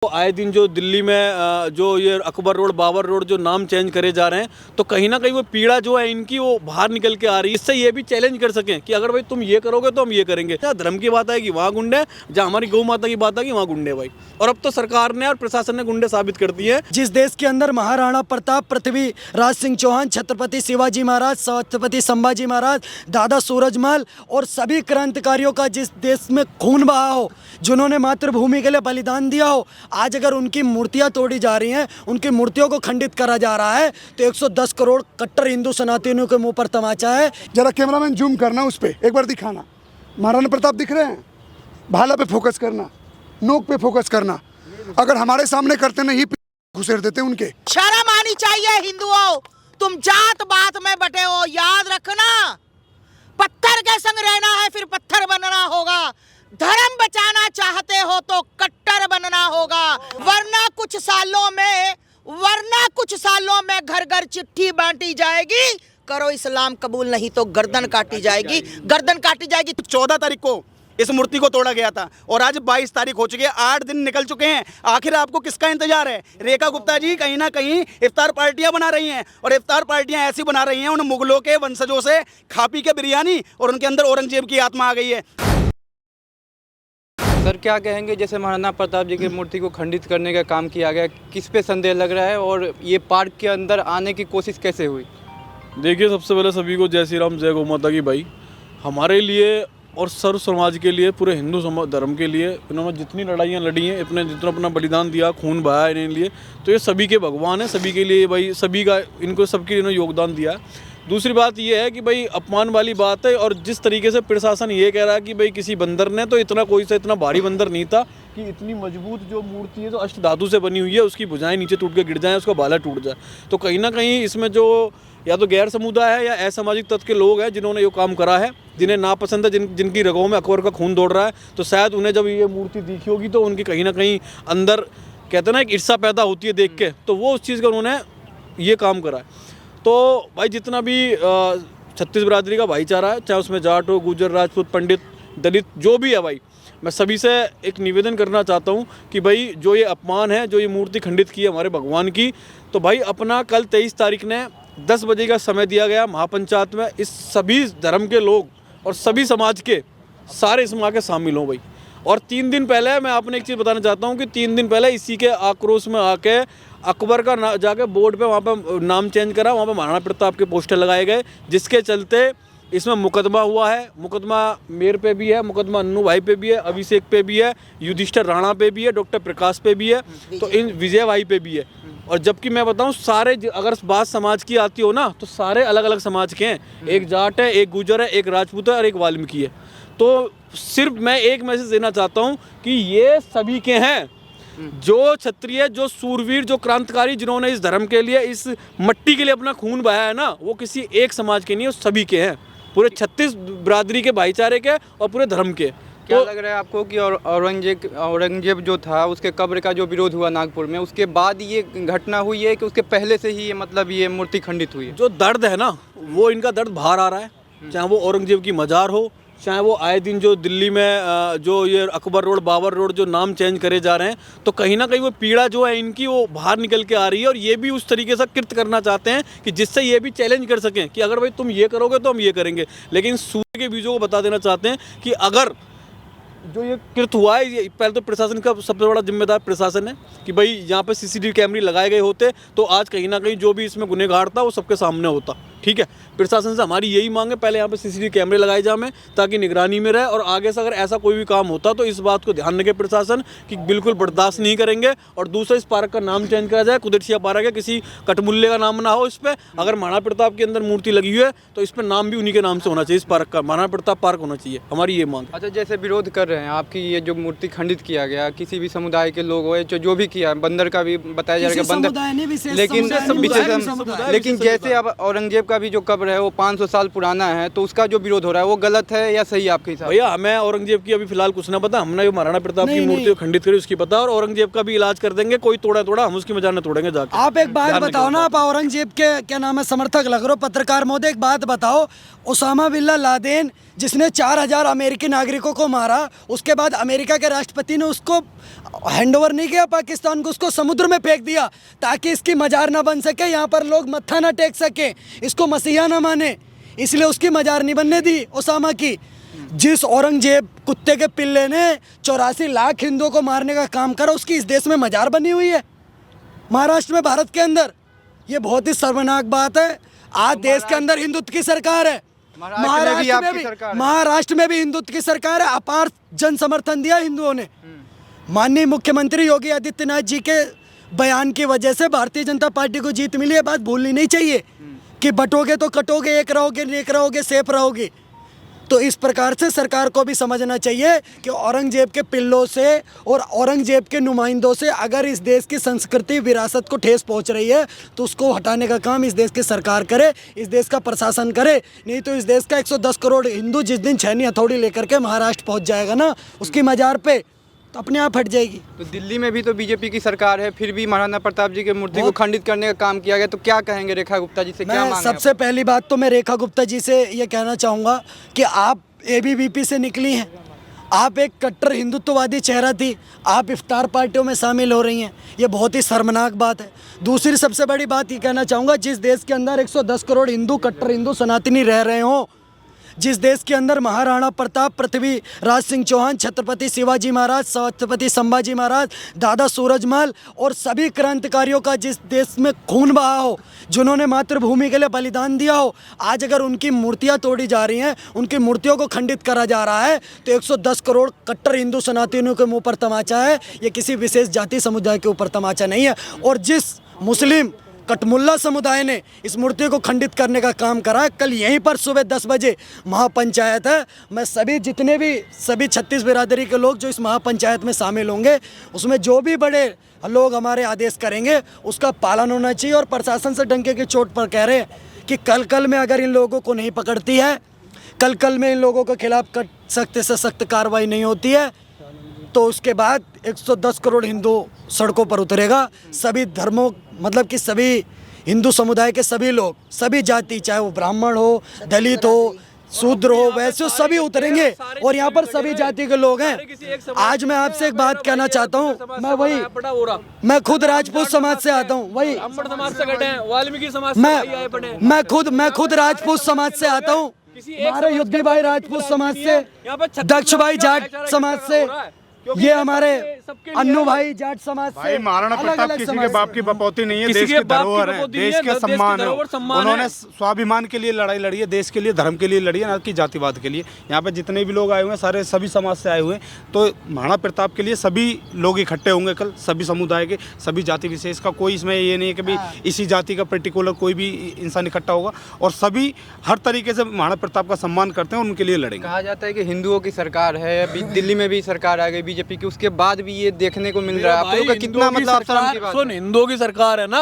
तो आए दिन जो दिल्ली में जो ये अकबर रोड, बाबर रोड जो नाम चेंज करे जा रहे हैं, तो कहीं ना कहीं वो पीड़ा जो है इनकी वो बाहर निकल के आ रही है। इससे ये भी चैलेंज कर सकें कि अगर भाई तुम ये करोगे तो हम ये करेंगे। जहाँ धर्म की बात आएगी वहाँ गुंडे, जहाँ हमारी गौ माता की बात आएगी वहाँ गुंडे भाई। और अब तो सरकार ने और प्रशासन ने गुंडे साबित कर दिए हैं। जिस देश के अंदर महाराणा प्रताप, पृथ्वीराज सिंह चौहान, छत्रपति शिवाजी महाराज, छत्रपति संभाजी महाराज, दादा सूरजमल और सभी क्रांतिकारियों का जिस देश में खून बहा हो, जिन्होंने मातृभूमि के लिए बलिदान दिया हो, आज अगर उनकी मूर्तियां तोड़ी जा रही हैं, उनकी मूर्तियों को खंडित करा जा रहा है, तो 110 करोड़ कट्टर हिंदू सनातनियों के मुंह पर तमाचा है। जरा कैमरामैन जूम करना, उस पे एक बार दिखाना। महाराणा प्रताप दिख रहे हैं? भाला पे फोकस करना, नोक पे फोकस करना। अगर हमारे सामने करते नहीं घुसेड़ देते उनके। शर्म आनी चाहिए हिंदुओं, तुम जात बात में बटे हो, याद रखना। पत्थर के संग रहना है फिर पत्थर बनना होगा। धर्म बचाना चाहते हो तो कट्टर बनना होगा, वरना कुछ सालों में घर घर चिट्ठी बांटी जाएगी, करो इस्लाम कबूल नहीं तो गर्दन काटी जाएगी, गर्दन काटी जाएगी। 14 तारीख को इस मूर्ति को तोड़ा गया था और आज 22 तारीख हो चुकी है, 8 दिन निकल चुके हैं। आखिर आपको किसका इंतजार है? रेखा गुप्ता जी कहीं ना कहीं इफ्तार पार्टियां बना रही हैं, और इफ्तार पार्टियां ऐसी बना रही हैं उन मुगलों के वंशजों से खा पी के बिरयानी, और उनके अंदर औरंगजेब की आत्मा आ गई है। सर क्या कहेंगे, जैसे महाराणा प्रताप जी की मूर्ति को खंडित करने का काम किया गया, किस पे संदेह लग रहा है और ये पार्क के अंदर आने की कोशिश कैसे हुई? देखिए, सबसे पहले सभी को जय श्री राम, जय गौ माता की। भाई हमारे लिए और सर्व समाज के लिए, पूरे हिंदू धर्म के लिए इन्होंने जितनी लड़ाइयाँ लड़ी हैं, जितना अपना बलिदान दिया, खून बहाया इनके लिए, तो ये सभी के भगवान हैं, सभी के लिए भाई, सभी का इनको सबके इन्होंने योगदान दिया है। दूसरी बात ये है कि भाई अपमान वाली बात है, और जिस तरीके से प्रशासन ये कह रहा है कि भाई किसी बंदर ने, तो इतना भारी बंदर नहीं था कि इतनी मजबूत जो मूर्ति है, जो अष्ट धातु से बनी हुई है, उसकी भुजाएं नीचे टूट के गिर जाएं, उसका भाला टूट जाए। तो कहीं ना कहीं इसमें जो या तो गैर समुदाय है या असामाजिक तत्व के लोग हैं जिन्होंने ये काम करा है, जिन्हें नापसंद है, जिनकी रगों में अकबर का खून दौड़ रहा है, तो शायद उन्हें जब ये मूर्ति दिखी होगी तो उनकी कहीं ना कहीं अंदर कहते हैं ना एक ईर्ष्या पैदा होती है देख के, तो वो उस चीज़ का उन्होंने ये काम करा है। तो भाई जितना भी छत्तीस बिरादरी का भाईचारा है, चाहे उसमें जाट हो, गुर्जर, राजपूत, पंडित, दलित, जो भी है भाई, मैं सभी से एक निवेदन करना चाहता हूँ कि भाई जो ये अपमान है, जो ये मूर्ति खंडित की है हमारे भगवान की, तो भाई अपना कल 23 तारीख ने 10 बजे का समय दिया गया महापंचायत में, इस सभी धर्म के लोग और सभी समाज के सारे इसमें आके शामिल हों भाई। और 3 दिन पहले मैं आपने एक चीज़ बताना चाहता हूँ कि 3 दिन पहले इसी के आक्रोश में आके अकबर का जाके बोर्ड पे वहाँ पे नाम चेंज करा, वहाँ पे महाराणा प्रताप के पोस्टर लगाए गए, जिसके चलते इसमें मुकदमा हुआ है। मुकदमा मेयर पे भी है, मुकदमा अन्नू भाई पे भी है, अभिषेक पे भी है, युधिष्ठिर राणा पे भी है, डॉक्टर प्रकाश पे भी है, तो इन विजय भाई पे भी है। और जबकि मैं बताऊं, सारे अगर बात समाज की आती हो ना, तो सारे अलग अलग समाज के हैं। एक जाट है, एक गुर्जर है, एक राजपूत है और एक वाल्मीकि है। तो सिर्फ मैं एक मैसेज देना चाहता हूँ कि ये सभी के हैं, जो क्षत्रिय, जो सूरवीर, जो क्रांतिकारी, जिन्होंने इस धर्म के लिए, इस मट्टी के लिए अपना खून बहाया है ना, वो किसी एक समाज के नहीं, वो सभी के हैं, पूरे 36 बिरादरी के, भाईचारे के और पूरे धर्म के। क्या लग रहा है आपको कि औरंगजेब जो था, उसके कब्र का जो विरोध हुआ नागपुर में, उसके बाद ये घटना हुई है कि उसके पहले से ही ये मूर्ति खंडित हुई है? जो दर्द है ना, वो इनका दर्द बाहर आ रहा है, चाहे वो औरंगजेब की मजार हो, चाहे वो आए दिन जो दिल्ली में जो ये अकबर रोड, बाबर रोड जो नाम चेंज करे जा रहे हैं, तो कहीं ना कहीं वो पीड़ा जो है इनकी वो बाहर निकल के आ रही है। और ये भी उस तरीके से कृत्य करना चाहते हैं कि जिससे ये भी चैलेंज कर सकें कि अगर भाई तुम ये करोगे तो हम ये करेंगे। लेकिन सूर्य के बीजों को बता देना चाहते हैं कि अगर जो ये कृत्य हुआ है, ये पहले तो प्रशासन का सबसे बड़ा जिम्मेदार प्रशासन है कि भाई यहाँ पे CCTV कैमरे लगाए गए होते तो आज कहीं ना कहीं जो भी इसमें गुनहगार था वो सबके सामने होता। ठीक है, प्रशासन से हमारी यही मांग है, पहले यहाँ पे CCTV कैमरे लगाए जाए ताकि निगरानी में रहे, और आगे से अगर ऐसा कोई भी काम होता तो इस बात को ध्यान रखे प्रशासन कि बिल्कुल बर्दाश्त नहीं करेंगे। और दूसरा, इस पार्क का नाम चेंज करा जाए, कुदरसिया पार्क है, किसी कटमुल्ले का नाम ना हो इस पर। अगर महाराणा प्रताप के अंदर मूर्ति लगी हुई है तो इस पर नाम भी उन्हीं के नाम से होना चाहिए, इस पार्क का महाराणा प्रताप पार्क होना चाहिए, हमारी ये मांग। अच्छा, जैसे विरोध कर रहे हैं आपकी ये जो मूर्ति खंडित किया गया, किसी भी समुदाय के लोग हो, जो भी किया, बंदर का भी बताया जा रहा है, बंदर, लेकिन जैसे अब औरंगजेब का भी जो कब्र है वो 500 साल पुराना है, तो उसका जो विरोध हो रहा है वो गलत है या सही आपके हिसाब से? भैया हमें औरंगजेब की अभी फिलहाल कुछ ना पता, हमने जो महाराणा प्रताप की मूर्ति को खंडित करी उसकी पता, और औरंगजेब का भी इलाज कर देंगे, कोई तोड़ा हम उसकी मजार न तोड़ेंगे जाके। आप एक बात बताओ ना, आप औरंगजेब के क्या नाम है समर्थक लग रहे हो, पत्रकार महोदय एक बात बताओ, ओसामा बिन लादेन जिसने 4000 अमेरिकी नागरिकों को मारा, उसके बाद अमेरिका के राष्ट्रपति ने उसको हैंडओवर नहीं किया पाकिस्तान को, उसको समुद्र में फेंक दिया ताकि इसकी मजार ना बन सके, यहाँ पर लोग मत्था ना टेक सके, इसको मसीहा ना माने, इसलिए उसकी मजार नहीं बनने दी ओसामा की। जिस औरंगजेब कुत्ते के पिल्ले ने 84 लाख हिंदुओं को मारने का काम करा, उसकी इस देश में मजार बनी हुई है महाराष्ट्र में, भारत के अंदर। ये बहुत ही शर्मनाक बात है। आज देश के अंदर हिंदुत्व की सरकार है, महाराष्ट्र में भी हिंदुत्व की सरकार है, अपार जन समर्थन दिया हिंदुओं ने। माननीय मुख्यमंत्री योगी आदित्यनाथ जी के बयान की वजह से भारतीय जनता पार्टी को जीत मिली है। बात भूलनी नहीं चाहिए कि बटोगे तो कटोगे, एक रहोगे नेक रहोगे सेफ रहोगे। तो इस प्रकार से सरकार को भी समझना चाहिए कि औरंगजेब के पिल्लों से और औरंगजेब के नुमाइंदों से अगर इस देश की संस्कृति विरासत को ठेस पहुंच रही है तो उसको हटाने का काम इस देश की सरकार करे, इस देश का प्रशासन करे। नहीं तो इस देश का 110 करोड़ हिंदू जिस दिन छेनी हथौड़ी लेकर के महाराष्ट्र पहुंच जाएगा ना उसकी मजार पे, तो अपने आप हट जाएगी। तो दिल्ली में भी तो बीजेपी की सरकार है, फिर भी महाराणा प्रताप जी की मूर्ति को खंडित करने का काम किया गया, तो क्या कहेंगे रेखा गुप्ता जी से? क्या मैं मांगे सबसे पहली बात तो मैं रेखा गुप्ता जी से ये कहना चाहूँगा कि आप एबीवीपी से निकली हैं, आप एक कट्टर हिंदुत्ववादी चेहरा थी, आप इफ्तार पार्टियों में शामिल हो रही हैं, ये बहुत ही शर्मनाक बात है। दूसरी सबसे बड़ी बात ये कहना चाहूँगा, जिस देश के अंदर 110 करोड़ हिंदू कट्टर हिंदू सनातनी रह रहे हों, जिस देश के अंदर महाराणा प्रताप, पृथ्वीराज सिंह चौहान, छत्रपति शिवाजी महाराज, छत्रपति संभाजी महाराज, दादा सूरजमल और सभी क्रांतिकारियों का जिस देश में खून बहा हो, जिन्होंने मातृभूमि के लिए बलिदान दिया हो, आज अगर उनकी मूर्तियां तोड़ी जा रही हैं, उनकी मूर्तियों को खंडित करा जा रहा है, तो 110 करोड़ कट्टर हिंदू सनातनियों के मुंह पर तमाचा है, ये किसी विशेष जाति समुदाय के ऊपर तमाचा नहीं है। और जिस मुस्लिम कटमुल्ला समुदाय ने इस मूर्ति को खंडित करने का काम करा है, कल यहीं पर सुबह 10 बजे महापंचायत है। मैं सभी 36 बिरादरी के लोग जो इस महापंचायत में शामिल होंगे, उसमें जो भी बड़े लोग हमारे आदेश करेंगे उसका पालन होना चाहिए। और प्रशासन से डंके की चोट पर कह रहे हैं कि कल में अगर इन लोगों को नहीं पकड़ती है, कल में इन लोगों के खिलाफ सख्त से सख्त कार्रवाई नहीं होती है, तो उसके बाद 110 करोड़ हिंदू सड़कों पर उतरेगा। सभी धर्मों मतलब कि सभी हिंदू समुदाय के सभी लोग, सभी जाति, चाहे वो ब्राह्मण हो, दलित हो, शूद्र हो, वैसे सभी उतरेंगे। और यहाँ पर सभी जाति के लोग हैं। आज मैं आपसे एक बात कहना चाहता हूँ, मैं खुद राजपूत समाज से आता हूँ, वही मैं खुद राजपूत समाज से आता हूँ, हमारे युद्धि भाई राजपूत समाज से, दक्ष भाई जाट समाज से, ये हमारे अन्नू भाई जाट समाज से। महाराणा प्रताप किसी के बाप की बपौती नहीं है, देश की धरोहर है, देश के सम्मान है। उन्होंने स्वाभिमान के लिए लड़ाई लड़ी है, देश के लिए, धर्म के लिए लड़ी है, ना कि जातिवाद के लिए। यहाँ पे जितने भी लोग आए हुए हैं सारे सभी समाज से आए हुए हैं, तो महाराणा प्रताप के लिए सभी लोग इकट्ठे होंगे कल, सभी समुदाय के, सभी जाति विशेष का। कोई इसमें ये नहीं है कि भाई इसी जाति का पर्टिकुलर कोई भी इंसान इकट्ठा होगा, और सभी हर तरीके से महाराणा प्रताप का सम्मान करते हैं, उनके लिए लड़ेंगे। कहा जाता है कि हिंदुओं की सरकार है, अभी दिल्ली में भी सरकार आ गई बीजेपी की, उसके बाद भी ये देखने को मिल रहा है। आप लोगों का कितना मतलब शर्म की बात है। सुन, हिंदुओं की सरकार है ना,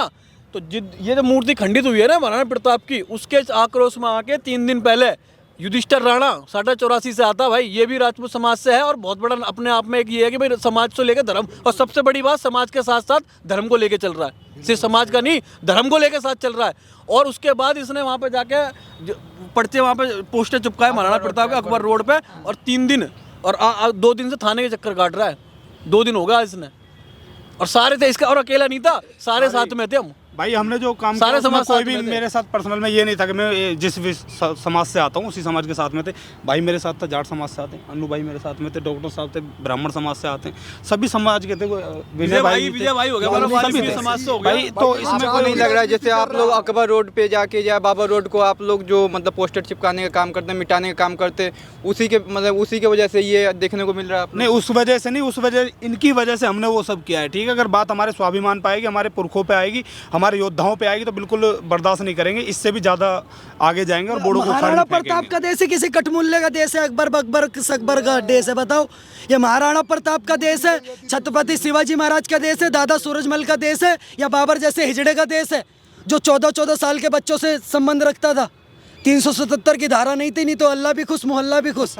तो ये जो मूर्ति खंडित हुई है ना महाराणा प्रताप की, उसके आक्रोश में आके 3 दिन पहले युधिष्ठिर राणा 84 से आता भाई, ये भी राजपूत समाज से है। और बहुत बड़ा अपने आप में एक ये है कि भाई समाज से लेकर धर्म, और सबसे बड़ी बात समाज के साथ साथ धर्म को लेकर चल रहा है, सिर्फ समाज का नहीं धर्म को लेकर साथ चल रहा है। और उसके बाद इसने वहाँ पे जाके पर्चे, वहाँ पे पोस्टर चिपकाए महाराणा प्रताप के अकबर रोड पे, और 3 दिन और 2 दिन से थाने के चक्कर काट रहा है। 2 दिन हो गया इसने, और सारे थे इसका, और अकेला नहीं था, सारे साथ में थे हम भाई। हमने जो काम सारे किया, समाज कोई भी मेरे साथ पर्सनल में ये नहीं था कि मैं जिस भी समाज से आता हूँ उसी समाज के साथ में थे। भाई मेरे साथ था, जाट समाज से आते हैं, अन्नू भाई मेरे साथ में थे, डॉक्टर साहब थे, ब्राह्मण समाज से आते हैं, सभी समाज के थे। विजय भाई हो गया समाज से हो गया भाई। तो इसमें कोई नहीं लग रहा है जैसे आप लोग अकबर रोड पे जाके या बाबा रोड को आप लोग जो मतलब पोस्टर चिपकाने का काम करते हैं, मिटाने का काम करते हैं, उसी के वजह से ये देखने को मिल रहा है? नहीं, उस वजह से नहीं, उस वजह इनकी वजह से हमने वो सब किया है, ठीक है। अगर बात हमारे स्वाभिमान पे आएगी, हमारे पुरखों पे आएगी, हमारे योद्धाओं पे आएगी, तो बिल्कुल बर्दाश्त नहीं करेंगे, इससे भी ज्यादा आगे जाएंगे और बोर्डों को महाराणा प्रताप का देश है, किसी कटमुल्ले का देश है, अकबर का देश है? बताओ, ये महाराणा प्रताप का देश है, छत्रपति शिवाजी महाराज का देश है, दादा सूरजमल का देश है, या बाबर जैसे हिजड़े का देश है? जो 14-14 साल के बच्चों से संबंध रखता था। 377 की धारा नहीं थी, नहीं तो अल्लाह भी खुश मोहल्ला भी खुश।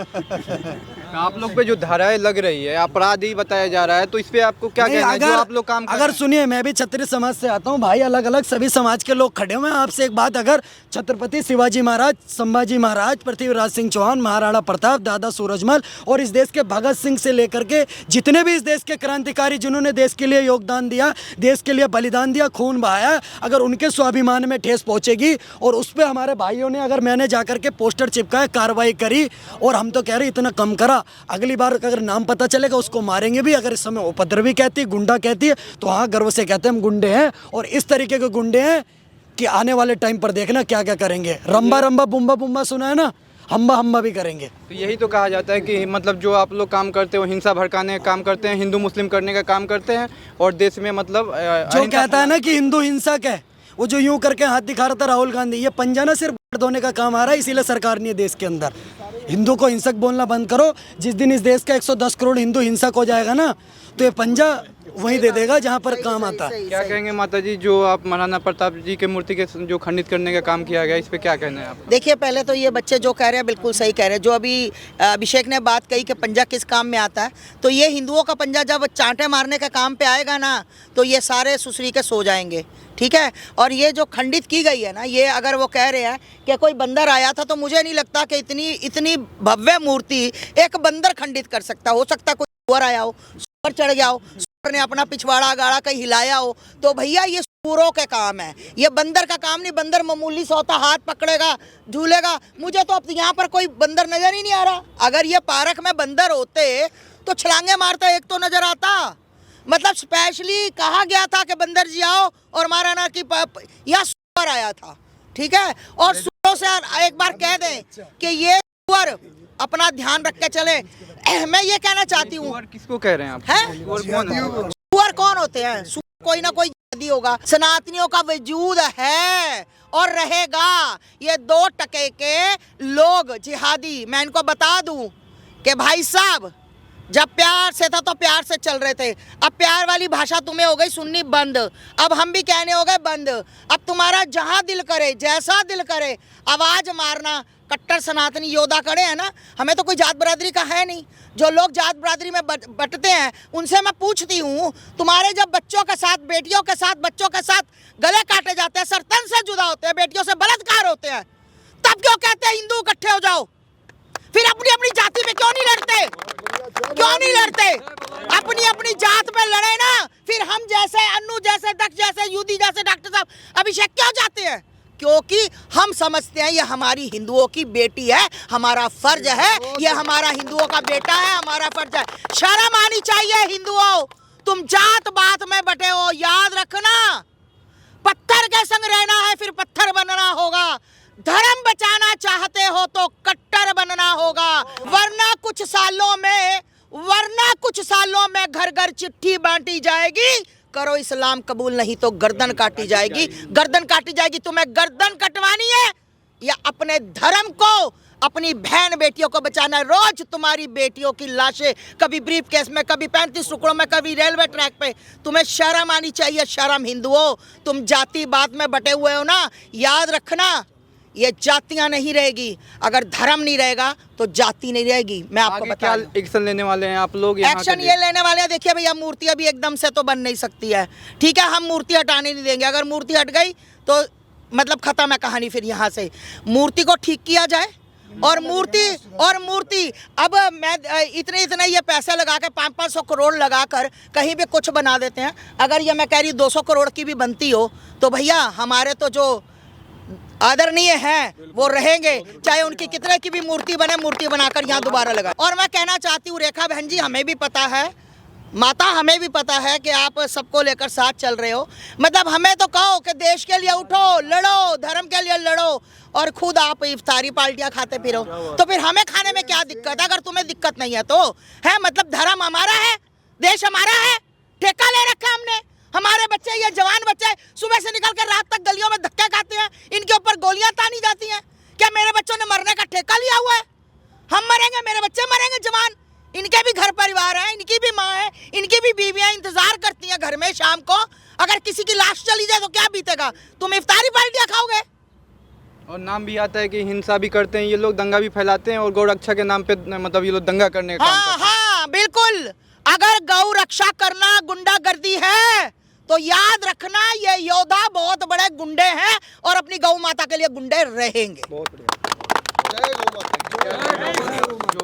आप लोग पे जो धाराएं लग रही है, अपराध ही बताया जा रहा है, तो इस पे आपको क्या कहना है? जो आप लोग काम कर रहे अगर हैं? सुनिए, मैं भी क्षत्रिय समाज से आता हूँ भाई, अलग अलग सभी समाज के लोग खड़े हुए हैं। आपसे एक बात, अगर छत्रपति शिवाजी महाराज, संभाजी महाराज, पृथ्वीराज सिंह चौहान, महाराणा प्रताप, दादा सूरजमल और इस देश के भगत सिंह से लेकर के जितने भी इस देश के क्रांतिकारी जिन्होंने देश के लिए योगदान दिया, देश के लिए बलिदान दिया, खून बहाया, अगर उनके स्वाभिमान में ठेस पहुंचेगी और उस पर हमारे भाइयों ने, अगर मैंने जाकर के पोस्टर चिपकाए, कार्रवाई करी, और हम तो कह रहे इतना कम करा, अगली बार अगर नाम पता चलेगा उसको मारेंगे भी। अगर इस समय उपद्रवी कहती है, गुंडा कहती है, तो हाँ गर्व से कहते हैं हम गुंडे हैं, और इस तरीके के गुंडे हैं कि आने वाले टाइम पर देखना क्या क्या करेंगे। रंबा रंबा बुम्बा बुम्बा सुना है ना, हम्बा हम्बा भी करेंगे। तो यही तो कहा जाता है कि मतलब जो आप लोग काम करते हो, हिंसा भड़काने का काम करते हैं, हिंदू मुस्लिम करने का काम करते हैं, और देश में मतलब जो कहता है ना कि हिंदू हिंसक है, वो जो यूं करके हाथ दिखा रहा था राहुल गांधी, ये पंजा ना सिर्फ वोट धोने का काम आ रहा है, इसीलिए सरकार नहीं है देश के अंदर। हिंदू को हिंसक बोलना बंद करो। जिस दिन इस देश का 110 करोड़ हिंदू हिंसक हो जाएगा ना, तो ये पंजा वहीं दे देगा जहाँ पर काम आता है। क्या कहेंगे माता जी, जो आप महाराणा प्रताप जी के मूर्ति के जो खंडित करने का काम किया गया, इस पे क्या कहना है आप? देखिए, पहले तो ये बच्चे जो कह रहे हैं बिल्कुल सही कह रहे हैं। जो अभी अभिषेक ने बात कही कि पंजा किस काम में आता है, तो ये हिंदुओं का पंजा जब चांटे मारने का काम पे आएगा ना, तो ये सारे सुसरी के सो जाएंगे, ठीक है। और ये जो खंडित की गई है ना, ये अगर वो कह रहे हैं कि कोई बंदर आया था, तो मुझे नहीं लगता कि इतनी भव्य मूर्ति एक बंदर खंडित कर सकता। हो सकता कोई सुअर आया हो, सुअर चढ़ गया हो, सुअर ने अपना पिछवाड़ा गाड़ा कहीं हिलाया हो, तो भैया ये सुअरों के काम है, ये बंदर का काम नहीं। बंदर मामूली सौता हाथ पकड़ेगा, झूलेगा। मुझे तो अब यहाँ पर कोई बंदर नजर ही नहीं आ रहा। अगर ये पार्क में बंदर होते तो छलांगे मारते एक तो नजर आता। मतलब स्पेशली कहा गया था कि बंदर जी आओ, और महाराणा की यह सुअर आया था, ठीक है। और सुअरों से एक बार कह दें कि ये सुअर अपना ध्यान रख के चले। मैं ये कहना चाहती हूँ। सुअर किसको कह रहे हैं आप? सुअर कौन होते हैं? सुअर कोई ना कोई जिहादी होगा। सनातनियों का वजूद है और रहेगा। ये 2 टके के लोग जिहादी, मैं इनको बता दूं कि भाई साहब, जब प्यार से था तो प्यार से चल रहे थे। अब प्यार वाली भाषा तुम्हें हो गई सुननी बंद। अब हम भी कहने हो गए बंद। अब तुम्हारा जहां दिल करे, जैसा दिल करे, आवाज मारना। कट्टर सनातनी योद्धा खड़े हैं ना, हमें तो कोई जात बरादरी का है नहीं। जो लोग जात बरादरी में बटते हैं, उनसे मैं पूछती हूँ, तुम्हारे जब बच्चों के साथ, बेटियों के साथ, बच्चों के साथ गले काटे जाते हैं, सर तन से जुदा होते हैं, बेटियों से बलात्कार होते हैं, तब क्यों कहते हैं हिंदू इकट्ठे हो जाओ? फिर अपनी अपनी जाति में क्यों नहीं लड़ते? क्यों नहीं लड़ते? अपनी अपनी जात में लड़े ना। फिर हम जैसे अन्नू जैसे, दक्ष जैसे, यूदी जैसे डॉक्टर साहब, अभिषेक क्यों जाते हैं? क्योंकि हम समझते हैं ये हमारी हिंदुओं की बेटी है, हमारा फर्ज है, ये हमारा हिंदुओं का बेटा है, हमारा फर्ज है। शर्म आनी चाहिए हिंदुओं। तुम जात बात में बटे हो, याद रखना। पत्थर के संग रहना है, फिर पत्थर बनना होगा। धर्म बचाना चाहते हो तो कट्टर बनना होगा, वरना कुछ सालों में घर घर चिट्ठी बांटी जाएगी, करो इस्लाम कबूल नहीं तो गर्दन काटी जाएगी। गर्दन काटी जाएगी। तुम्हें गर्दन कटवानी है या अपने धर्म को, अपनी बहन बेटियों को बचाना है? रोज तुम्हारी बेटियों की लाशें कभी ब्रीफ केस में, कभी 35 टुकड़ों में, कभी रेलवे ट्रैक पे। तुम्हें शर्म आनी चाहिए। शर्म हिंदुओं, तुम जाति बात में बटे हुए हो ना, याद रखना, ये जातियां नहीं रहेगी। अगर धर्म नहीं रहेगा तो जाति नहीं रहेगी। मैं आपको बता दूं। एक्शन लेने वाले हैं आप लोग? एक्शन ये लेने वाले हैं, देखिए भैया, मूर्ति अभी एकदम से तो बन नहीं सकती है, ठीक है। हम मूर्ति हटाने नहीं देंगे। अगर मूर्ति हट गई तो मतलब खत्म है कहानी। फिर यहाँ से मूर्ति को ठीक किया जाए, और मूर्ति अब मैं इतने ये पैसे लगा के 500 करोड़ लगाकर कहीं भी कुछ बना देते हैं। अगर ये मैं कह रही 200 करोड़ की भी बनती हो तो भैया हमारे तो जो आदरणीय हैं वो रहेंगे, चाहे उनकी कितने की भी मूर्ति बने, मूर्ति बनाकर यहाँ दोबारा लगा। और मैं कहना चाहती हूँ रेखा बहन जी, हमें भी पता है, माता हमें भी पता है कि आप सबको लेकर साथ चल रहे हो। मतलब हमें तो कहो कि देश के लिए उठो, लड़ो, धर्म के लिए लड़ो, और खुद आप इफ्तारी पार्टियां खाते फिरो, तो फिर हमें खाने में क्या दिक्कत है? अगर तुम्हें दिक्कत नहीं है तो है। मतलब धर्म हमारा है, देश हमारा है, ठेका ले रखा हमने। हमारे बच्चे, ये जवान बच्चे सुबह से निकल कर रात तक गलियों में धक्के खाते हैं, इनके ऊपर गोलियां तानी जाती हैं। क्या मेरे बच्चों ने मरने का ठेका लिया हुआ है? हम मरेंगे, मेरे बच्चे मरेंगे जवान। इनके भी घर परिवार है, इनकी भी माँ है, इनकी भी बीवियां इंतजार करती हैं घर में शाम को। अगर किसी की लाश चली जाए तो क्या बीतेगा? तुम इफ्तारी पार्टियां खाओगे? और नाम भी आता है कि हिंसा भी करते हैं ये लोग, दंगा भी फैलाते हैं और गौ रक्षा के नाम पे मतलब ये लोग दंगा करने का काम हाँ करते हैं। हाँ बिल्कुल। अगर गौ रक्षा करना गुंडागर्दी है तो याद रखना ये योद्धा बहुत बड़े गुंडे हैं और अपनी गौ माता के लिए गुंडे रहेंगे।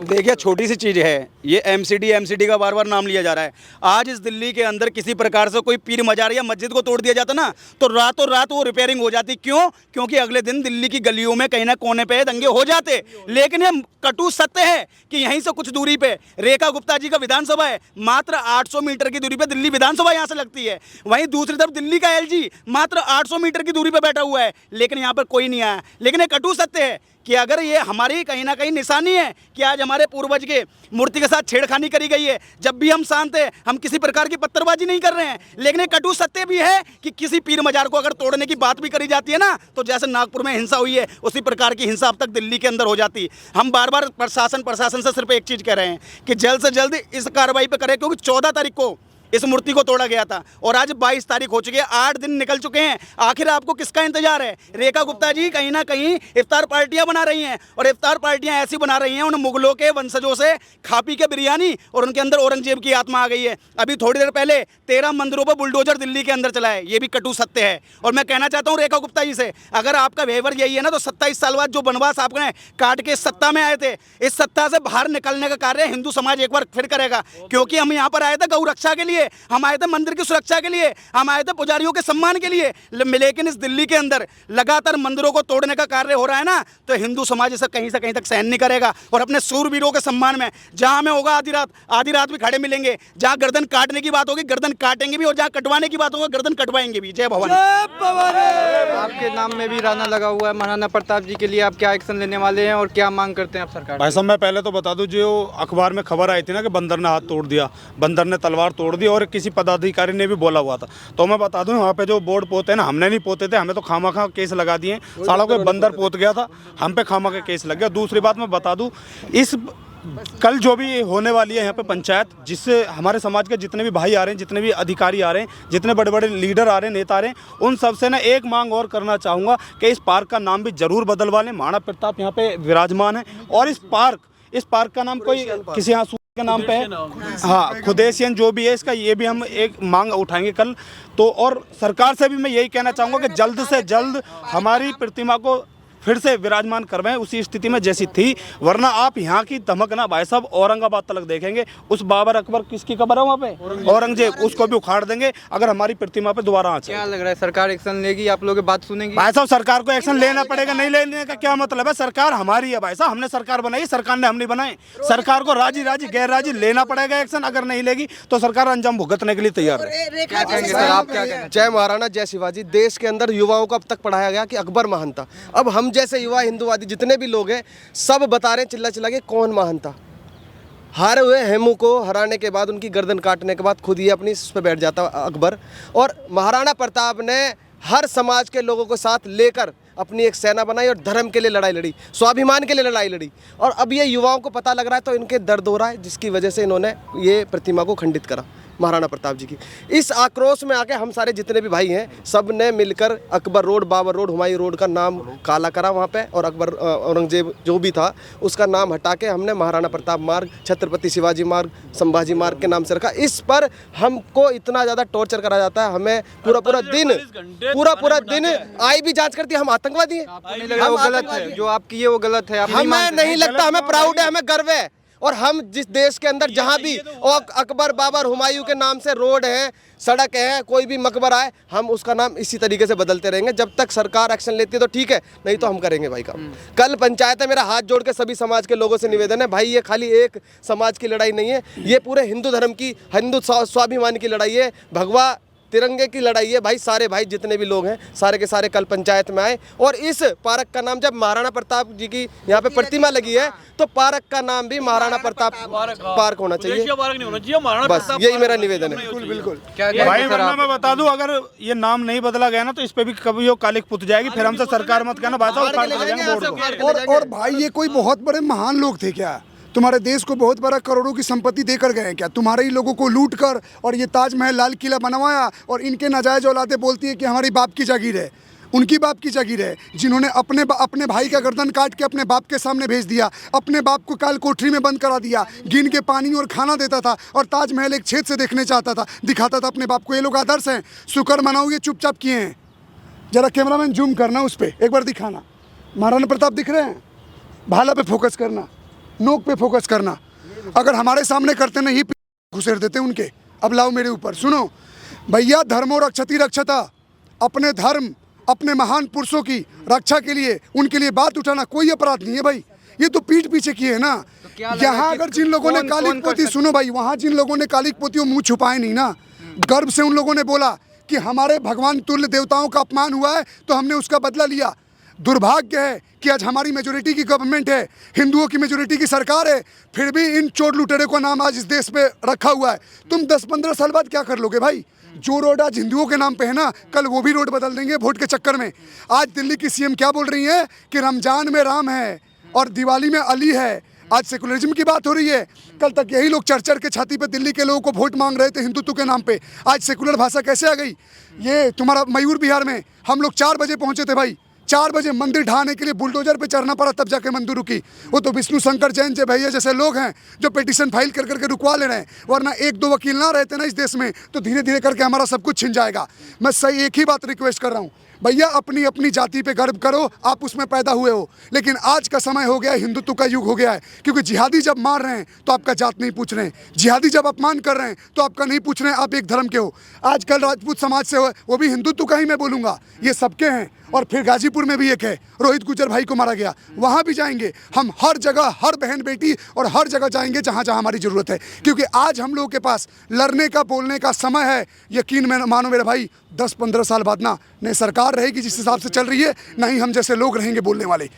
देखिए छोटी सी चीज़ है ये, एमसीडी का बार बार नाम लिया जा रहा है। आज इस दिल्ली के अंदर किसी प्रकार से कोई पीर मजार या मस्जिद को तोड़ दिया जाता ना तो रातों रात वो रिपेयरिंग हो जाती। क्यों? क्योंकि अगले दिन दिल्ली की गलियों में कहीं ना कोने पे दंगे हो जाते। लेकिन ये कटु सत्य है कि यहीं से कुछ दूरी पे रेखा गुप्ता जी का विधानसभा है, मात्र 800 मीटर की दूरी पे दिल्ली विधानसभा यहाँ से लगती है। वहीं दूसरी तरफ दिल्ली का एलजी मात्र 800 मीटर की दूरी पे बैठा हुआ है, लेकिन यहाँ पर कोई नहीं आया। लेकिन ये कटु सत्य है कि अगर ये हमारी कहीं ना कहीं निशानी है कि आज हमारे पूर्वज के मूर्ति के साथ छेड़खानी करी गई है। जब भी हम शांत हैं, हम किसी प्रकार की पत्थरबाजी नहीं कर रहे हैं, लेकिन ये कटु सत्य भी है कि किसी पीर मजार को अगर तोड़ने की बात भी करी जाती है ना तो जैसे नागपुर में हिंसा हुई है उसी प्रकार की हिंसा अब तक दिल्ली के अंदर हो जाती। हम बार बार प्रशासन से सिर्फ एक चीज़ कह रहे हैं कि जल्द से जल्द इस कार्रवाई पर करें, क्योंकि 14 तारीख को इस मूर्ति को तोड़ा गया था और आज 22 तारीख हो चुकी है, 8 दिन निकल चुके हैं। आखिर आपको किसका इंतजार है? रेखा गुप्ता जी कहीं ना कहीं इफ्तार पार्टियां बना रही हैं और इफ्तार पार्टियां ऐसी बना रही हैं उन मुगलों के वंशजों से खा पी के बिरयानी, और उनके अंदर औरंगजेब की आत्मा आ गई है। अभी थोड़ी देर पहले 13 मंदिरों पर बुलडोजर दिल्ली के अंदर चला है, ये भी कटु सत्य है। और मैं कहना चाहता हूँ रेखा गुप्ता जी से, अगर आपका व्यवहार यही है ना तो 27 साल बाद जो वनवास आपने काट के सत्ता में आए थे, इस सत्ता से बाहर निकलने का कार्य हिंदू समाज एक बार फिर करेगा। क्योंकि हम यहाँ पर आए थे गौ रक्षा के लिए, हम आए थे मंदिर की सुरक्षा के लिए, हम आए थे पुजारियों के सम्मान के लिए। लेकिन इस दिल्ली के अंदर लगातार मंदिरों को तोड़ने का कार्य हो रहा है ना तो हिंदू समाज इसे कहीं से कहीं तक सहन नहीं करेगा। और अपने सूरवीरों के सम्मान में जहां हमें होगा आधी रात भी खड़े मिलेंगे। जहां गर्दन काटने की बात होगी गर्दन काटेंगे भी, और जहां कटवाने की बात होगा गर्दन कटवाएंगे भी। जय भवानी। आपके नाम में भी राना लगा हुआ है, महाराणा प्रताप जी के लिए आप क्या एक्शन लेने वाले हैं और क्या मांग करते हैं आप सरकार? भाई साहब मैं पहले तो बता दूं, जो अखबार में खबर आई थी ना कि बंदर ने हाथ तोड़ दिया, बंदर ने तलवार तोड़ दी और किसी पदाधिकारी ने भी बोला हुआ था, तो मैं बता दूं वहाँ पे जो बोर्ड पोते हैं ना, हमने नहीं पोते थे, हमें तो खामा केस लगा दिए। सालों के बंदर पोत गया था, हम पे खामा का केस लग गया। दूसरी बात मैं बता दूं, इस कल जो भी होने वाली है यहाँ पे पंचायत, जिससे हमारे समाज के जितने भी भाई आ रहे हैं, जितने भी अधिकारी आ रहे हैं, जितने बड़े बड़े लीडर आ रहे हैं, नेता आ रहे हैं, उन सब से ना एक मांग और करना चाहूँगा कि इस पार्क का नाम भी जरूर बदलवा लें। महाराणा प्रताप यहाँ पे विराजमान है और इस पार्क का नाम कोई किसी यहाँ के नाम पे है, हाँ खुदेसियन जो भी है इसका, ये भी हम एक मांग उठाएंगे कल तो। और सरकार से भी मैं यही कहना चाहूँगा कि जल्द से जल्द हमारी प्रतिमा को फिर से विराजमान करवाएं उसी स्थिति में जैसी थी, वरना आप यहाँ की धमक ना भाई साहब औरंगाबाद तक देखेंगे। उस बाबर अकबर किसकी कब्र है वहाँ पे? औरंगजेब, उसको भी उखाड़ देंगे अगर हमारी प्रतिमा पे दोबारा आ जाए। क्या लग रहा है सरकार एक्शन लेगी? आप लोग बात सुनेंगी? भाई साहब सरकार को एक्शन लेना पड़ेगा, नहीं लेने का क्या मतलब है? सरकार हमारी है भाई साहब, हमने सरकार बनाई, सरकार ने हम नहीं बनाई। सरकार को राजी गैर राजी लेना पड़ेगा एक्शन, अगर नहीं लेगी तो सरकार अंजाम भुगतने के लिए तैयार है। क्या कहेंगे सर, आप क्या कहेंगे? जय महाराणा जय शिवाजी। देश के अंदर युवाओं को अब तक पढ़ाया गया कि अकबर महान था। अब हम जैसे युवा हिंदूवादी जितने भी लोग हैं सब बता रहे हैं चिल्ला के कौन महान था। हारे हुए हेमू को हराने के बाद, उनकी गर्दन काटने के बाद खुद ही अपनी उस पर बैठ जाता अकबर। और महाराणा प्रताप ने हर समाज के लोगों को साथ लेकर अपनी एक सेना बनाई और धर्म के लिए लड़ाई लड़ी, स्वाभिमान के लिए लड़ाई लड़ी। और अब ये युवाओं को पता लग रहा है तो इनके दर्द हो रहा है, जिसकी वजह से इन्होंने ये प्रतिमा को खंडित करा महाराणा प्रताप जी की। इस आक्रोश में आके हम सारे जितने भी भाई हैं सब ने मिलकर Akbar road, Babur road, Humayun road का नाम काला करा वहाँ पे, और अकबर औरंगजेब जो भी था उसका नाम हटा के हमने महाराणा प्रताप मार्ग, छत्रपति शिवाजी मार्ग, संभाजी मार्ग के नाम से रखा। इस पर हमको इतना ज़्यादा टॉर्चर करा जाता है, हमें पूरा दिन आई भी जांच करती है, हम आतंकवादी हैं। आपको नहीं लग रहा वो गलत है? जो आप किए वो गलत है? हमें नहीं लगता, हमें प्राउड है, हमें गर्व है। और हम जिस देश के अंदर जहाँ भी और अकबर, बाबर, हुमायूं के नाम से रोड है, सड़क है, कोई भी मकबरा है, हम उसका नाम इसी तरीके से बदलते रहेंगे। जब तक सरकार एक्शन लेती है तो ठीक है, नहीं तो हम करेंगे भाई काम। कल पंचायत है, मेरा हाथ जोड़ के सभी समाज के लोगों से निवेदन है, भाई ये खाली एक समाज की लड़ाई नहीं है, ये पूरे हिंदू धर्म की, हिंदू स्वाभिमान की लड़ाई है, भगवा तिरंगे की लड़ाई है। भाई सारे भाई जितने भी लोग हैं सारे के सारे कल पंचायत में आए। और इस पार्क का नाम, जब महाराणा प्रताप जी की यहाँ पे प्रतिमा लगी है तो पार्क का नाम भी महाराणा प्रताप पार्क होना चाहिए। बस यही मेरा निवेदन है। बिल्कुल भाई वरना मैं बता दूं, अगर ये नाम नहीं बदला गया ना तो इस पे भी कभी वो कालिक पुत जाएगी, फिर हमसे सरकार मत कहना भाई साहब। और भाई ये कोई बहुत बड़े महान लोग थे क्या? तुम्हारे देश को बहुत बड़ा करोड़ों की संपत्ति देकर गए हैं क्या? तुम्हारे ही लोगों को लूट कर और ये ताजमहल लाल किला बनवाया और इनके नाजायज औलादे बोलती है कि हमारी बाप की जागीर है। उनकी बाप की जागीर है जिन्होंने अपने भाई का गर्दन काट के अपने बाप के सामने भेज दिया, अपने बाप को काल कोठरी में बंद करा दिया, गिन के पानी और खाना देता था और ताजमहल एक छेद से देखने चाहता था, दिखाता था अपने बाप को। ये लोग आदर्श हैं, शुक्र मनाओ ये चुपचाप किए हैं। जरा कैमरामैन जूम करना उस पर, एक बार दिखाना। महाराणा प्रताप दिख रहे हैं? भाला पे फोकस करना, नोक पे फोकस करना। अगर हमारे सामने करते ना ही घुसेड़ देते उनके। अब लाओ मेरे ऊपर, सुनो भैया, धर्मो रक्षति रक्षता। अपने धर्म, अपने महान पुरुषों की रक्षा के लिए उनके लिए बात उठाना कोई अपराध नहीं है भाई। ये तो पीठ पीछे किए है ना। यहाँ अगर जिन लोगों ने कालिक पोती, सुनो भाई, वहाँ जिन लोगों ने कालिक पोती मुंह छुपाए नहीं ना, गर्व से उन लोगों ने बोला कि हमारे भगवान तुल्य देवताओं का अपमान हुआ है तो हमने उसका बदला लिया। दुर्भाग्य है कि आज हमारी मेजोरिटी की गवर्नमेंट है, हिंदुओं की मेजोरिटी की सरकार है, फिर भी इन चोर लुटेरे को नाम आज इस देश पे रखा हुआ है। तुम 10-15 साल बाद क्या कर लोगे भाई? जो रोड आज हिंदुओं के नाम पे है ना, कल वो भी रोड बदल देंगे वोट के चक्कर में। आज दिल्ली की सीएम क्या बोल रही है कि रमजान में राम है और दिवाली में अली है। आज सेकुलरिज्म की बात हो रही है। कल तक यही लोग चढ़ के छाती पे दिल्ली के लोगों को वोट मांग रहे थे हिंदुत्व के नाम पे। आज सेकुलर भाषा कैसे आ गई? ये तुम्हारा मयूर बिहार में हम लोग 4 बजे पहुंचे थे भाई, 4 बजे मंदिर ढाने के लिए बुलडोजर पे चढ़ना पड़ा, तब जाके मंदिर रुकी। वो तो विष्णु शंकर जैन जे भैया जैसे लोग हैं जो पिटीशन फाइल कर करके रुकवा ले रहे हैं, वरना 1-2 वकील ना रहते ना इस देश में तो धीरे धीरे करके हमारा सब कुछ छिन जाएगा। मैं सही एक ही बात रिक्वेस्ट कर रहा हूँ भैया, अपनी अपनी जाति पे गर्व करो, आप उसमें पैदा हुए हो। लेकिन आज का समय हो गया है, हिंदुत्व का युग हो गया है। क्योंकि जिहादी जब मार रहे हैं तो आपका जात नहीं पूछ रहे हैं, जिहादी जब अपमान कर रहे हैं तो आपका नहीं पूछ रहे हैं आप एक धर्म के हो। आजकल राजपूत समाज से हो, वो भी हिंदुत्व का ही मैं बोलूँगा, ये सबके हैं। और फिर गाजीपुर में भी एक है, रोहित गुजर भाई को मारा गया, वहाँ भी जाएंगे हम। हर जगह, हर बहन बेटी और हर जगह जाएंगे जहाँ जहाँ हमारी ज़रूरत है। क्योंकि आज हम लोगों के पास लड़ने का, बोलने का समय है। यकीन में मानो मेरे भाई, 10-15 साल बाद ना नहीं सरकार रहेगी जिस हिसाब से चल रही है, नहीं हम जैसे लोग रहेंगे बोलने वाले।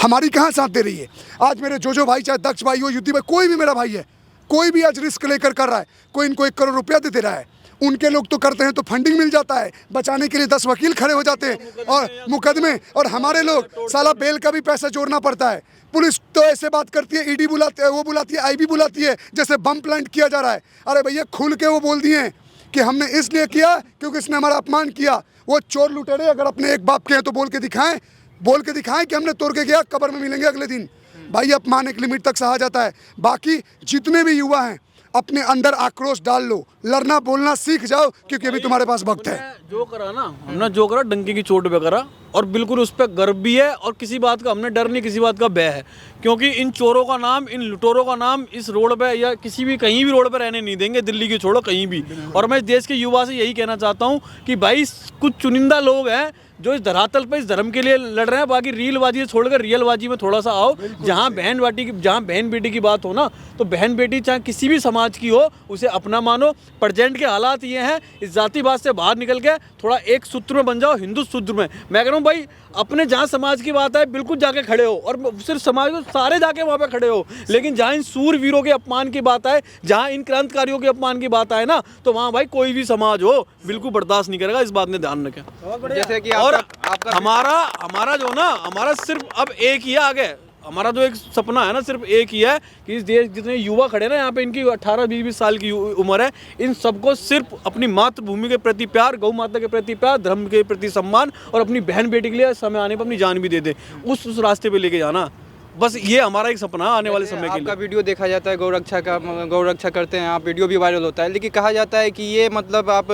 हमारी कहाँ साथ दे रही है? आज मेरे जो भाई, चाहे दक्ष भाई हो, युद्धि भाई, कोई भी मेरा भाई है, कोई भी आज रिस्क लेकर कर रहा है। कोई इनको 1 करोड़ रुपया दे रहा है, उनके लोग तो करते हैं तो फंडिंग मिल जाता है, बचाने के लिए 10 वकील खड़े हो जाते हैं और मुकदमे। और हमारे लोग साला बेल का भी पैसा जोड़ना पड़ता है। पुलिस तो ऐसे बात करती है, ईडी बुलाती है, वो बुलाती है, आईबी बुलाती है, जैसे बम प्लांट किया जा रहा है। अरे भैया, खुल के वो बोल दिए कि हमने इसलिए किया क्योंकि इसने हमारा अपमान किया। वो चोर लुटेरे अगर अपने एक बाप के हैं तो बोल के दिखाएं कि हमने तोड़ के गया, कब्र में मिलेंगे अगले दिन। भाई, अपमान एक लिमिट तक सहा जाता है। बाकी जितने भी युवा हैं अपने अंदर आक्रोश डाल लो, लड़ना बोलना सीख जाओ, क्योंकि अभी तुम्हारे पास वक्त है। जो करा ना हमने, जो करा डंकी की चोट पे करा, और बिल्कुल उस पर गर्व भी है। और किसी बात का हमने डर नहीं, किसी बात का भय है। क्योंकि इन चोरों का नाम, इन लुटेरों का नाम इस रोड पे या किसी भी कहीं भी रोड पे रहने नहीं देंगे, दिल्ली की छोड़ो कहीं भी। और मैं देश के युवा से यही कहना चाहता हूँ कि भाई, कुछ चुनिंदा लोग हैं जो इस धरातल पे इस धर्म के लिए लड़ रहे हैं। बाकी रीलबाजी छोड़कर रियलबाजी में थोड़ा सा आओ। जहाँ बहन बेटी की बात हो ना, तो बहन बेटी चाहे किसी भी समाज की हो, उसे अपना मानो। प्रेजेंट के हालात ये हैं, इस जातिवाद से बाहर निकल के थोड़ा एक सूत्र में बन जाओ, हिंदू सूत्र में। मैं कह रहा हूँ भाई, अपने जहाँ समाज की बात है बिल्कुल जाके खड़े हो, और सिर्फ समाज को सारे जाके वहाँ पे खड़े हो। लेकिन जहाँ इन सूरवीरों के अपमान की बात आए, जहाँ इन क्रांतिकारियों के अपमान की बात आए ना, तो वहाँ भाई कोई भी समाज हो बिल्कुल बर्दाश्त नहीं करेगा। इस बात में ध्यान रखें। जैसे कि और हमारा जो ना, हमारा सिर्फ अब एक ही आगे, हमारा जो एक सपना है ना, सिर्फ एक ही है कि इस देश जितने युवा खड़े ना यहाँ पे, इनकी 18-20 साल की उम्र है, इन सबको सिर्फ अपनी मातृभूमि के प्रति प्यार, गौ माता के प्रति प्यार, धर्म के प्रति सम्मान, और अपनी बहन बेटी के लिए समय आने पर अपनी जान भी दे दे, उस रास्ते पे लेके जाना। बस ये हमारा एक सपना है आने वाले समय के लिए। आपका वीडियो देखा जाता है, गौरक्षा करते हैं आप, वीडियो भी वायरल होता है, लेकिन कहा जाता है कि ये मतलब आप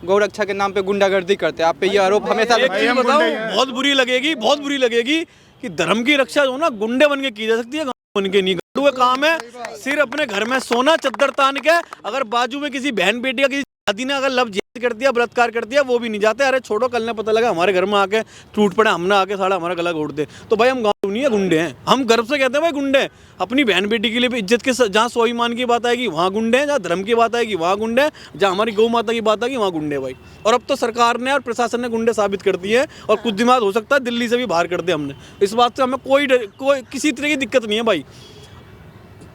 गौरक्षा के नाम पे गुंडागर्दी करते हैं। आप पे ये आरोप हमेशा बताओ, बहुत बुरी लगेगी कि धर्म की रक्षा जो ना गुंडे बन के की जा सकती है, बन के नहीं। गंडू का काम है सिर्फ अपने घर में सोना, चद्दर तान के। अगर बाजू में किसी बहन बेटी या किसी शादी ने अगर लव जिहाद कर दिया, बलात्कार कर दिया, वो भी नहीं जाते। अरे छोड़ो, कल ने पता लगा हमारे घर में आके टूट पड़े, हमने आके साला हमारा गला घोट दे, तो भाई हम गाँव नहीं है, गुंडे हैं। हम गर्व से कहते हैं भाई गुंडे। अपनी बहन बेटी के लिए भी इज्जत के, जहाँ स्वाभिमान की बात आएगी वहाँ गुंडे हैं, जहाँ धर्म की बात आएगी वहाँ गुंडे हैं, जहाँ हमारी गौ माता की बात आएगी वहाँ गुंडे भाई। और अब तो सरकार ने और प्रशासन ने गुंडे साबित कर दिए हैं, और कुछ दिमाग हो सकता है दिल्ली से भी बाहर कर दे हमने। इस बात से हमें कोई किसी तरह की दिक्कत नहीं है भाई।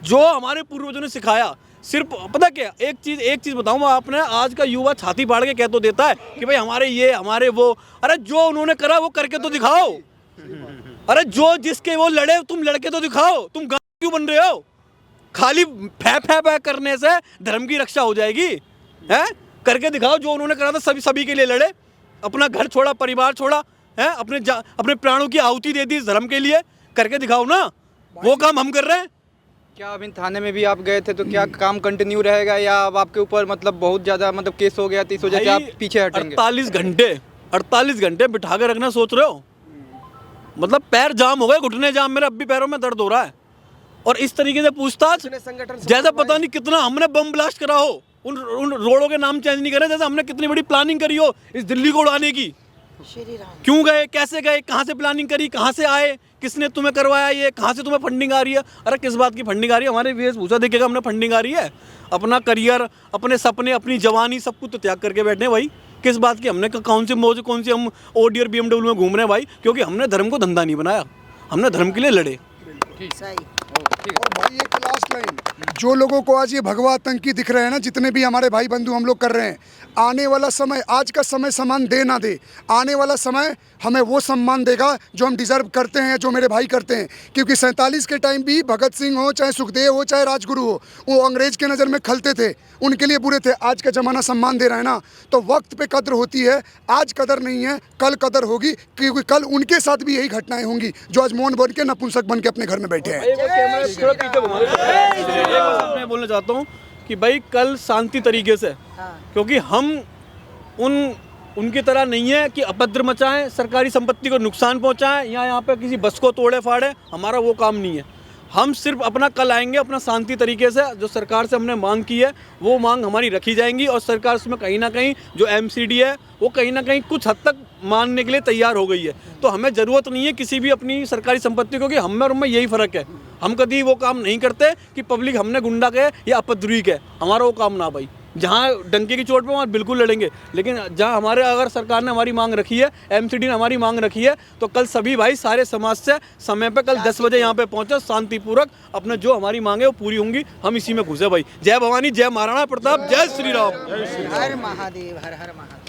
जो हमारे पूर्वजों ने सिखाया, सिर्फ पता क्या, एक चीज़ बताऊँ, आपने आज का युवा छाती फाड़ के कह तो देता है कि भाई हमारे ये, हमारे वो। अरे जो उन्होंने करा वो करके तो दिखाओ। अरे जो जिसके वो लड़े, तुम लड़के तो दिखाओ। तुम गाँव क्यों बन रहे हो? खाली फै करने से धर्म की रक्षा हो जाएगी? है करके दिखाओ जो उन्होंने करा था, सभी के लिए लड़े, अपना घर छोड़ा, परिवार छोड़ा, है अपने प्राणों की आहुति दे दी धर्म के लिए, करके दिखाओ ना। वो काम हम कर रहे हैं। क्या अभी थाने में भी आप गए थे तो क्या काम कंटिन्यू रहेगा या अब आपके ऊपर मतलब बहुत ज़्यादा मतलब केस हो गया तो इस वजह से आप पीछे हटेंगे? 48 घंटे बिठा के रखना सोच रहे हो? मतलब पैर जाम हो गए, घुटने जाम, मेरे अब भी पैरों में दर्द हो रहा है। और इस तरीके से पूछताछ जैसे पता नहीं कितना हमने बम ब्लास्ट करा हो, उन रोडों के नाम चेंज नहीं करे, जैसे हमने कितनी बड़ी प्लानिंग करी हो इस दिल्ली को उड़ाने की। क्यों गए, कैसे गए, कहाँ से प्लानिंग करी, कहाँ से आए, किसने तुम्हें करवाया, ये कहाँ से तुम्हें फंडिंग आ रही है? अरे किस बात की फंडिंग आ रही है? हमारे वेशभूषा देखिएगा, हमने फंडिंग आ रही है? अपना करियर, अपने सपने, अपनी जवानी सब कुछ तो त्याग करके बैठे हैं भाई। किस बात की? हमने कौन सी मौज, कौन सी हम ऑडी और BMW में घूम रहे हैं भाई? क्योंकि हमने धर्म को धंधा नहीं बनाया, हमने धर्म के लिए लड़े। और भाई एक लास्ट लाइन, जो लोगों को आज ये भगवा आतंकी दिख रहे हैं ना, जितने भी हमारे भाई बंधु हम लोग कर रहे हैं, आने वाला समय, आज का समय सम्मान दे ना दे, आने वाला समय हमें वो सम्मान देगा जो हम डिज़र्व करते हैं, जो मेरे भाई करते हैं। क्योंकि 47 के टाइम भी भगत सिंह हो, चाहे सुखदेव हो, चाहे राजगुरु हो, वो अंग्रेज के नज़र में खलते थे, उनके लिए बुरे थे। आज का ज़माना सम्मान दे रहा है ना, तो वक्त पे कदर होती है। आज कदर नहीं है, कल कदर होगी, क्योंकि कल उनके साथ भी यही घटनाएं होंगी जो आज मौन बन के, नपुंसक बन के अपने घर में बैठे हैं। मैं बोलना चाहता हूँ कि भाई कल शांति तरीके से, क्योंकि हम उनकी तरह नहीं है कि अभद्र मचाएं, सरकारी संपत्ति को नुकसान पहुंचाएं या यहाँ पे किसी बस को तोड़े फाड़े, हमारा वो काम नहीं है। हम सिर्फ अपना कल आएंगे अपना शांति तरीके से। जो सरकार से हमने मांग की है वो मांग हमारी रखी जाएंगी और सरकार उसमें कहीं ना कहीं जो MCD है वो कहीं ना कहीं कुछ हद तक मानने के लिए तैयार हो गई है। तो हमें ज़रूरत नहीं है किसी भी अपनी सरकारी संपत्ति, क्योंकि हम और उनमें यही फ़र्क है। हम कभी वो काम नहीं करते कि पब्लिक हमने गुंडा के या अपद्रवी के, हमारा वो काम ना भाई। जहाँ डंके की चोट पे वहाँ बिल्कुल लड़ेंगे, लेकिन जहाँ हमारे अगर सरकार ने हमारी मांग रखी है, MCD ने हमारी मांग रखी है, तो कल सभी भाई सारे समाज से समय पे कल 10 बजे यहाँ पे पहुँचे, शांतिपूर्वक अपने जो हमारी मांगे वो पूरी होंगी। हम इसी में घुसे भाई। जय भवानी, जय महाराणा प्रताप, जय श्री राम। हर महादेव, हर हर महादेव।